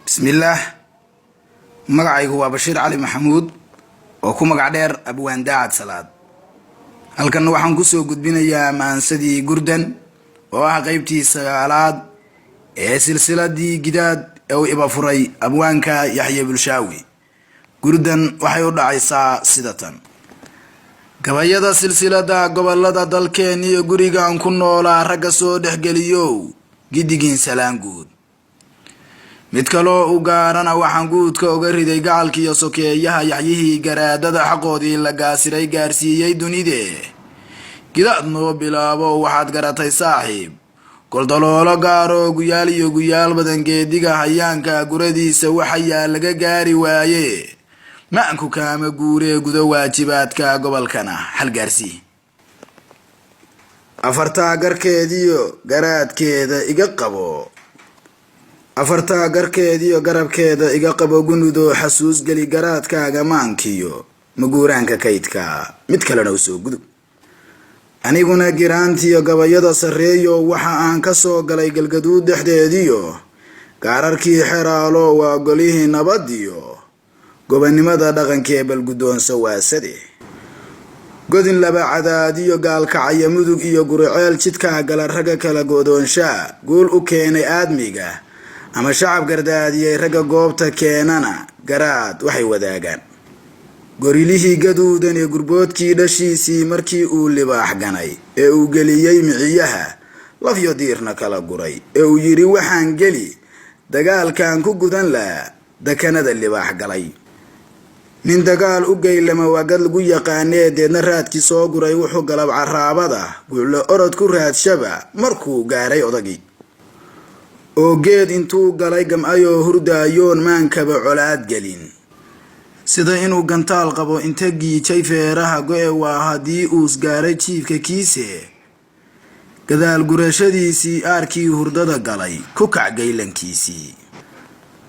بسم الله. magacaygu waa Bashiir Cali Maxamuud oo ku magac dheer Abwaan Daacad Salaad. halkan waxaan ku soo gudbinayaa maansadii Gurdan oo ah qaybtii sagaalaad ee silsiladii gidaad ee iba furay abwaanka Yaxye Bulshaawi. Gurdan waxay u dhacaysaa sidatan: gabayada silsilada gobolada dalkeena iyo gurigaan ku noolaa ragga soo dhexgeliyo gidigin salaan guud. mid kaloo u gaarana waxaan guudka uga riday gacalkii iyo sokeeyaha yaxyihii garaadada xaqoodii la gaasiray gaarsiiyey dunide. gidaad noo bilaabo waxaad garatay saaxiib goldaloolo gaaro guyaal iyo guyaal badan geediga hayaanka guradiisa waxayaa laga gaari waaye maanku kaama guure gudo waajibaadka gobolkana hal gaarsii. afartaa garkeediyo garaadkeeda iga qabo afartaa garkeediyo garabkeeda iga qabo gunudo xasuus gali garaadkaaga maankiyo maguuraanka kaydka mid kalena u soo gudub. aniguna giraantiyo gabayada sareeyo waxa aan ka soo galay galgaduud dhexdeediyo gaararkii xeraalo waa golihii nabadiyo gobonimada dhaqankee balgudoonso waasade. godin laba cadaadiyo gaalkacaya mudug iyo guriceel jidkaa gala ragga kala godoonsha guul u keenay aadmiga ama shacab gardaadiyay ragga goobta keenana garaad waxay wadaagaan. gorilihii gaduudan ee gurboodkii dhashiisii markii uu libaax ganay ee uu geliyey miciyaha lafyo diirna kala guray ee uu yidhi waxaan geli dagaalkan ku gudan lahaa dakanada libaax galay. nin dagaal u geylama waagad lagu yaqaanee deedna raadkii soo guray wuxuu galab caraabada guulo orod ku raadshaba markuu gaaray odagii oo geed intuu galay gam'ayoo hurdaayoon maankaba colaad gelin sida inuu gantaal qabo inta giijay feeraha go'e waa haddii uus gaaray jiifka kiise gadaal gurashadiisii aarkii hurdada galay ku kac geylankiisii.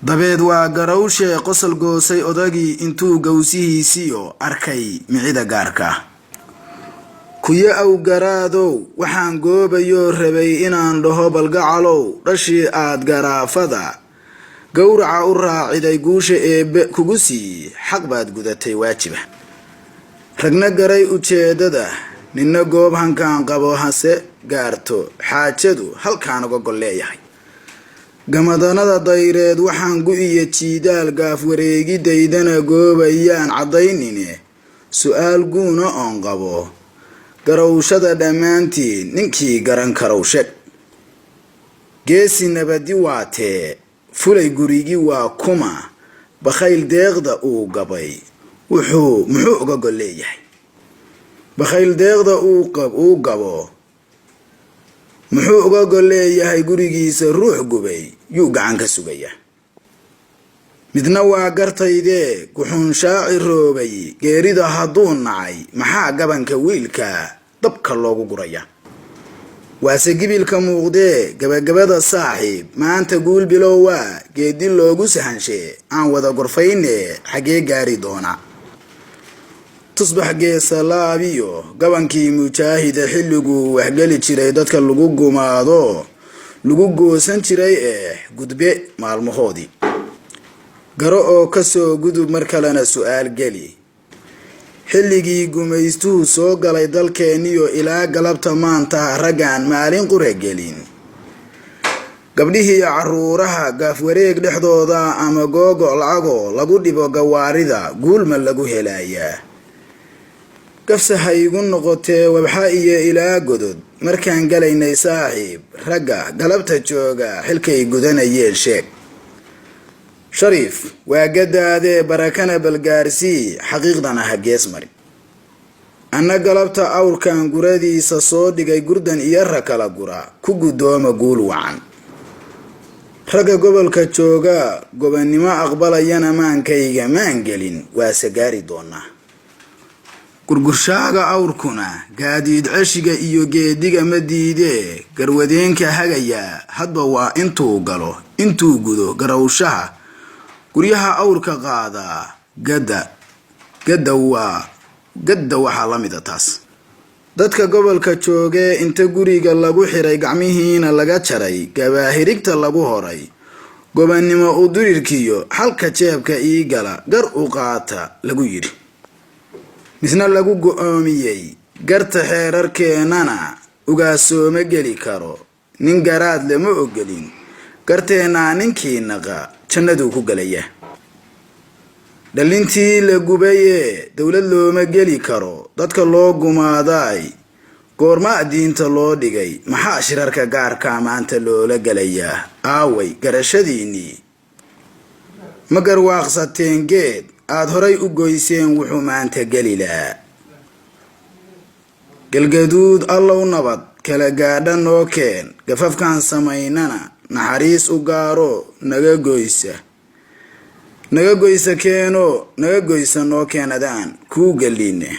dabeed waa garawshee qosol goosay odagii intuu gawsihiisiyo arkay micida gaarka. kuyo aw garaadow waxaan goobayoo rabay inaan dhaho balgacalow dhashii aad garaafada gowraca u raaciday guusha eebbe kugu sii xaq baad gudatay waajiba. ragna garay ujeedada ninna goob hankaan qabo hase gaarto xaajadu halkaan uga gol leeyahay. gamadanada dayreed waxaan gu-iyo jiidaal gaaf wareegidaydana goobayaan caddaynine su-aal guuna oon qabo garawshada dhammaantiin ninkii garan karow sheeg. geesi nabadi waatee fulay gurigii waa kuma bakhayl deeqda uu gabay muxuu uga gol leeyahay. bakhayl deeqda uu gabo muxuu uga gol leeyahay gurigiisa ruux gubay yuu gacan ka sugaya. midna waa gartaydee guxuun shaaci roobay geerida hadduu nacay maxaa gabanka wiilka dabka loogu guraya. waase gibilka muuqdee gabagabada saaxiib maanta guul bilowaa geedi loogu sahanshee aan wada gorfayne xagee gaari doona. tusbax geesa laabiyo gabankii mujaahida xilliguu waxgeli jiray dadka lagu gumaado lagu goosan jiray gudbe maalmahoodii. garo oo kasoo gudub mar kalena su-aal geli xilligii gumaystuhu soo galay dalkeeniyo ilaa galabta maanta raggaan maalin qura gelin. gabdhihii caruuraha gaaf wareeg dhexdooda ama googo lacago lagu dhibo gawaarida guulma lagu helayaa. gafsa haygu noqotee wabxa iyo ilaa godod markaan galaynay saaxiib ragga galabta jooga xilkay gudanayeen sheeg. shariif waa gadaadee barakana balgaarsii xaqiiqdana ha gees mari. anna galabta awrkan guradiisa soo dhigay Gurdan iyo rakala gura ku gudooma guul wacan. ragga gobolka jooga gobonimo aqbalayana maankayga maan gelin waase gaari doonaa. gurgurshaaga awrkuna gaadiid ceshiga iyo geediga ma diidee garwadeenka hagaya hadba waa intuu galo intuu gudo garawshaha guryaha awrka qaada gadda waxaa la mida taas. dadka gobolka joogee inta guriga lagu xiray gacmihiina laga jaray gabaahirigta lagu horay gobannimo u durirkiyo halka jeebka ii gala gar u qaata lagu yiri misna lagu go'oomiyey garta xeerarkeenana ugaasoma geli karo nin garaad lama ogolin garteena ninkii naqa jannadu ku galaya dhalintii la gubaye dawlad looma geli karo dadka loo gumaaday goorma diinta loo dhigay maxaa shirarka gaarka maanta loola galayaa aaway garashadiini ma garwaaqsateen geed aad horay u goyseen wuxuu maanta gelilaa galgaduud allow nabad kala gaadha noo keen gafafkan samaynana naxariis u gaaro naga goysa keeno naga goysa noo keenadaan kuu galine